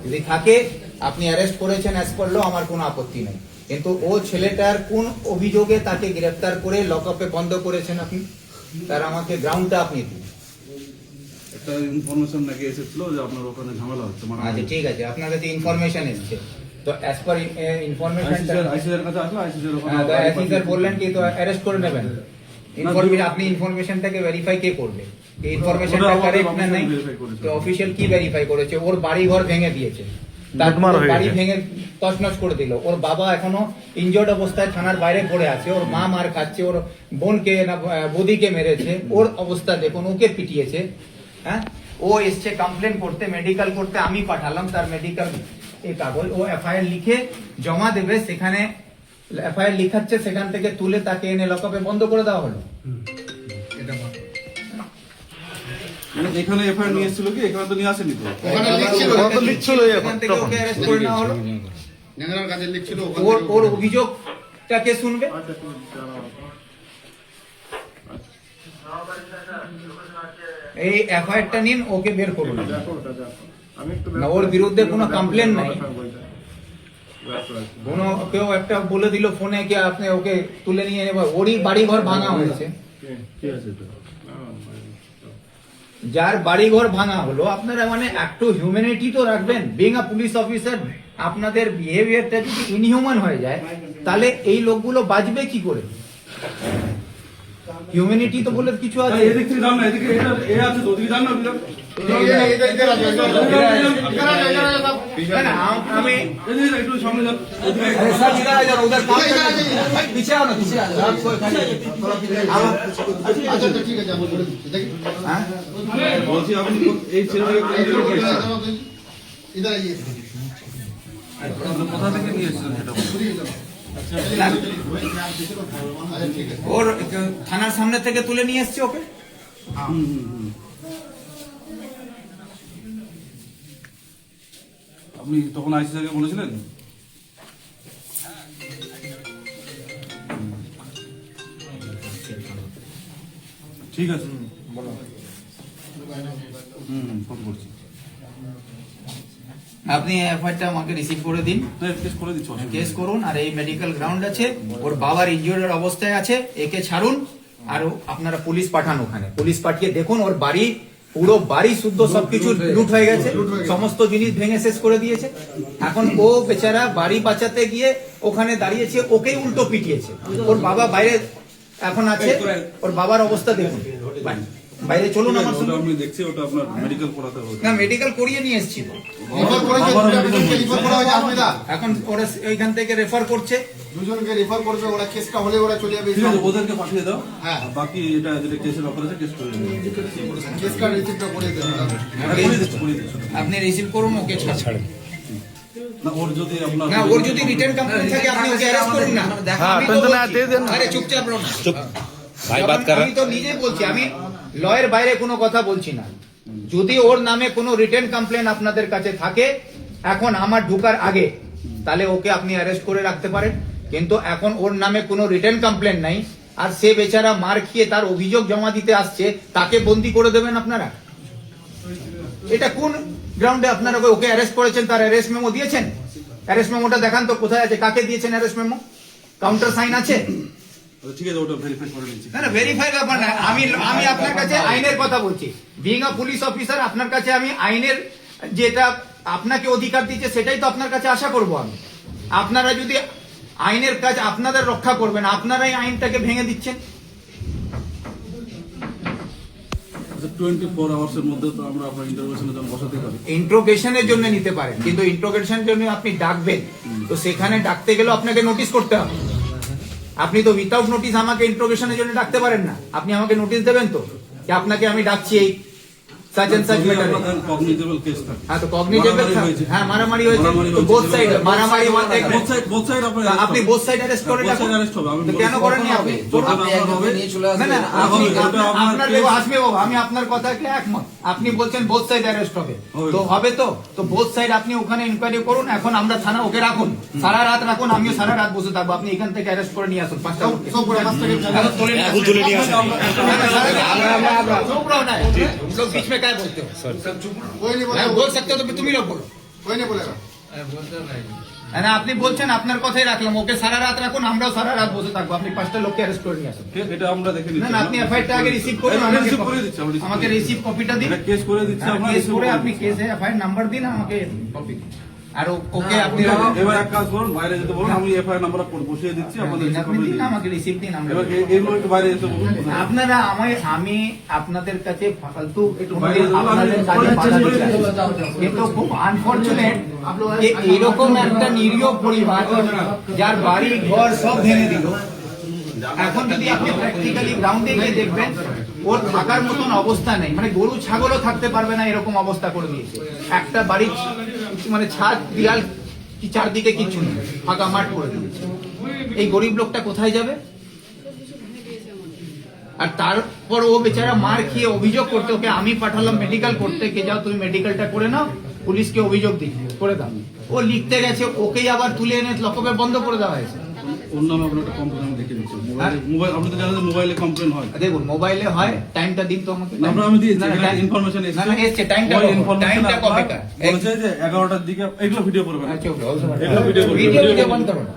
যদি থাকে আপনি অ্যারেস্ট করেছেন অ্যাজ পার ল, আমার কোনো আপত্তি নেই। কিন্তু ও ছেলেটার কোন অভিযোগে তাকে গ্রেফতার করে লকআপে বন্ধ করেছেন আপনি, তার আমাকে গ্রাউন্ডটা আপনি দিন। একটা ইনফরমেশন নাকি এসেছিল যে আপনার ওখানে ঝামেলা হচ্ছে। আচ্ছা ঠিক আছে, আপনার কাছে ইনফরমেশন এসেছে, তো অ্যাজ পার ইনফরমেশন আইসিসির কাছে আসলো, আইসিসির ওখানে স্যার বললেন কি তো অ্যারেস্ট করে নেবেন। আপনি ইনফরমেশনটাকে ভেরিফাই কে করবে? এই ইনফরমেশনটা কারেক্ট না নাই, তো অফিশিয়াল কি ভেরিফাই করেছে? ওর বাড়ি ঘর ভেঙে দিয়েছে, তার বাড়ি ভেঙে তছনছ করে দিল। ওর বাবা এখনো ইনজর্ড অবস্থায় থানার বাইরে পড়ে আছে, ওর মা মার খাচ্ছে, ওর বোনকে না বৌদিকে মেরেছে, ওর অবস্থা দেখুন, ওকে পিটিয়েছে। হ্যাঁ, ও এসছে কমপ্লেন করতে, মেডিকেল করতে, আমি পাঠালাম তার মেডিকেল এই কাগজ, ও এফআইআর লিখে জমা দেবে, সেখানে এফআইআর লিখাচ্ছে, সেখান থেকে তুলে তাকে এনে লকআপে বন্ধ করে দেওয়া হলো। মানে এখানে এফআইআর নিয়ে এসেছিল কি? এখানে তো নিয়ে আসেনি তো। ওখানে লিখছিল, তো লিখছিল, এখান থেকে ওকে অ্যারেস্ট করে নেওয়া হলো। জেনারেল কাজে লিখছিল, ওর অভিযোগটা কে শুনবে? এই এফআইআরটা নিন, ওকে বের করুন না, ওর বিরুদ্ধে কোনো কমপ্লেন নাই। কোনো কেউ একটা বলে দিল ফোনে কি আপনি ওকে তুলে নিয়ে নেব, ওরই বাড়ি ঘর ভাঙা হয়েছে। যার বাড়ি ঘর ভাঙা হলো, আপনারা মানে একটু হিউম্যানিটি তো রাখবেন। বিং আ পুলিশ অফিসার, আপনাদের বিহেভিয়ারটা যদি ইনহিউম্যান হয়ে যায়, তাহলে এই লোকগুলো বাঁচবে কি করে? হিউম্যানিটি তো বলে কিছু আছে। এদিক থেকে যান না, এদিকে এটা এ আছে তো, ওদিকে যান না। আমি এদিকে একটু সামনে যান। পিছিয়ে আনো, পিছিয়ে আনো। আচ্ছা ঠিক আছে, আমি বলে দিচ্ছি। দেখি বলছি আপনি এই ছেলেটাকে কোথা থেকে নিয়ে এসেছেন? ইধার আইয়ে কোথা থেকে নিয়ে এসেছেন সেটা বলুন। ওর থানার সামনে থেকে তুলে নিয়ে এসছে ওকে। আপনি তখন আইসিসিকে বলেছিলেন? ঠিক আছে, ফোন করছি। আপনি এফআইআরটা আমাকে রিসিভ করে দিন, কেস করে দিচ্ছি, কেস করুন। আর এই মেডিকেল গ্রাউন্ড আছে, ওর বাবার ইনজুরির অবস্থায় আছে, একে ছাড়ুন। আর আপনারা পুলিশ পাঠান, ওখানে পুলিশ পাঠিয়ে দেখুন ওর বাড়ি, পুরো বাড়ি শুদ্ধ সবকিছু লুট হয়ে গেছে, সমস্ত জিনিস ভেঙে শেষ করে দিয়েছে। এখন ও বেচারা বাড়ি বাঁচাতে গিয়ে ওখানে দাঁড়িয়েছে, ওকেই উল্টো পিটিয়েছে। ওর বাবা বাইরে এখন আছে, ওর বাবার অবস্থা দেখুন। বাইরে চলুন আমার সঙ্গে। আমি দেখছি ওটা আপনার মেডিকেল করাতে হবে। না, মেডিকেল করিয়ে নিয়ে এসেছি। রেফার করেছে, রেফার করা হয়েছে আপনারা। এখন ওরা এইখান থেকে রেফার করছে, দুজনকে রেফার করবে, ওরা কেসটা হলে ওরা চলে যাবে। ঠিক আছে, ওদেরকে পাঠিয়ে দাও। হ্যাঁ, আর বাকি এটা যেটা কেসের ব্যাপার আছে কেস করে দেবো। কেস কার্ড রিসিপ্টটা করে দেন। করে দিচ্ছি। আপনি রিসিভ করুন, ওকে ছাড়েন। না, ওর যদি আপনার না, ওর যদি রিটার্ন কমপ্লেন থাকে আপনি ওকে অ্যারেস্ট করুন না। আমি তো বলছি, আরে চুপচাপ রহুন। আমি তো নিজেই বলছি, আমি লয়ের বাইরে কোনো কথা বলছি না। যদি ওর নামে কোনো রিটার্ন কমপ্লেন আপনাদের কাছে থাকে এখন আমার ঢোকার আগে, তাহলে ওকে আপনি অ্যারেস্ট করে রাখতে পারেন। কিন্তু এখন ওর নামে কোনো রিটার্ন কমপ্লেন নাই, আর সে বেচারা মার খেয়ে তার অভিযোগ জমা দিতে আসছে, তাকে বন্দি করে দেবেন আপনারা? এটা কোন গ্রাউন্ডে আপনারা ওকে অ্যারেস্ট করেছেন? তার অ্যারেস্ট মেমো দিয়েছেন? অ্যারেস্ট মেমোটা দেখান তো, কোথায় আছে? কাকে দিয়েছেন অ্যারেস্ট মেমো? কাউন্টার সাইন আছে? ঠিক আছে, ওটা ভেরিফাই করে নিচ্ছি। না, ভেরিফাই ব্যাপার না। আমি আপনার কাছে আইনের কথা বলছি। বিং আ পুলিশ অফিসার, আপনার কাছে আমি আইনের যেটা আপনাকে অধিকার দিচ্ছে সেটাই তো আপনার কাছে আশা করব আমি। আপনারা যদি আইনের কাজ আপনাদের রক্ষা করবেন, আপনারাই আইনটাকে ভেঙে দিচ্ছেন। 24 আওয়ার্সের মধ্যে তো আমরা আপনার ইন্টারভিউশনের জন্য বসাতে পারি। ইন্ট্রোগেশনের জন্য নিতে পারেন, কিন্তু ইন্ট্রোগেশনের জন্য আপনি ডাকবেন, তো সেখানে ডাকতে গেলেও আপনাকে নোটিশ করতে হবে। আপনি তো উইথাউট নোটিস আমাকে ইন্ট্রোগেশনের জন্য ডাকতে পারেন না। আপনি আমাকে নোটিশ দেবেন তো যে আপনাকে আমি ডাকছি এই সাচ এন্ড সাচ ম্যাটারে। কগনিজেবল কেস থাকে। হ্যাঁ, তো কগনিজেবল, হ্যাঁ মারামারি হয়েছে, তো বোথ সাইড মারামারি, বোথ সাইড আপনি বোথ সাইড অ্যারেস্ট করে ডাকুন। কেন করেননি আপনি? না না, আপনার দেখো আসবে বাবা, আমি আপনার কথাকে একমত। আপনি বলছেন বোথ সাইড অ্যারেস্ট হবে, তো হবে তো বোথ সাইড আপনি ওখানে ইনকোয়ারি করুন। এখন আমরা থানা ওকে রাখুন, সারা রাত রাখুন, আমিও সারা রাত বসে থাকবো। আপনি এখান থেকে অ্যারেস্ট করে নিয়ে আসুন, 5টা তুলে নিয়ে আসুন। बीच में क्या बोलते हो? बोल सकते हो तो तुम ही लोग बोलो। कोई नहीं बोलेगा না আপনি বলছেন আপনার কথাই রাখলাম, ওকে সারা রাত রাখুন, আমরাও সারা রাত বসে থাকবো, আপনি 5টা লোককে অ্যারেস্ট করে নিয়ে আসুন। এটা আমরা দেখে না নিচ্ছি না আপনি এফআইআরটা আগে রিসিভ করুন, আমি আমাকে receive করে দিচ্ছি, আমি receive আমাকে করে রিসিভ কপিটা দিন, এটা কেস করে দিচ্ছি আমরা কেস receive করে করে আপনি দিচ্ছি। কেসে এফআইআর নাম্বার দিন, আমাকে কপি দিন। আর ওকে আপনি এবার এক কাজ করুন, বাইরে যেতে বলুন, আমি এফআইআর নাম্বার বসিয়ে দিচ্ছি, আপনাদের receive আপনি করে দিন, দিচ্ছি। আমাকে রিসিভ দিন, আমরা এবার এগুলো একটু বাইরে যেতে বলুন। আপনারা আমি আপনাদের কাছে ফালতু একটু বাইরে যেতে বলুন, আপনাদের আমি কাজে বাধা করে দিচ্ছি। দিচ্ছি। কিন্তু খুব আনফরচুনেট যে এরকম একটা নিরীহ পরিবার যার বাড়ি ঘর সব ভেঙে দিল, এখন যদি আপনি প্র্যাকটিক্যালি গ্রাউন্ডে গিয়ে দেখবেন ওর থাকার মতন অবস্থা নেই, মানে গরু ছাগলও থাকতে পারবে না এরকম অবস্থা করে দিয়েছে। একটা বাড়ির মানে ছাদ দেয়াল কি চারদিকে কিছু নেই, ফাঁকা মাঠ করে দিয়েছে। এই গরিব লোকটা কোথায় যাবে? আর তারপর ও বেচারা মার খেয়ে অভিযোগ করতে, ওকে আমি পাঠালাম মেডিকেল করতে, কে যাও তুমি মেডিকেলটা করে নাও, পুলিশকে অভিযোগ দিই করে দাও। ও লিখতে গেছে, ওকেই আবার তুলে এনে লকআপে বন্ধ করে দেওয়া হয়েছে। ওর নামে আপনার একটা কমপ্লেন আমি দেখে দিচ্ছি। মোবাইল আপনি তো জানেন যে মোবাইলে কমপ্লেন হয়। দেখুন মোবাইলে হয়, টাইমটা দিন তো আমাকে। আমরা আমি দিয়েছি, না, না, এখানে time- ইনফরমেশন না, না, এসছে, টাইমটা ওই কবে? ইনফরমেশন টাইমটা কবেকার? বলেছে যে 11টার দিকে এগুলো ভিডিও করবেন। আচ্ছা, ওকে, এগুলো ভিডিও করবেন। ভিডিও বন্ধ করো।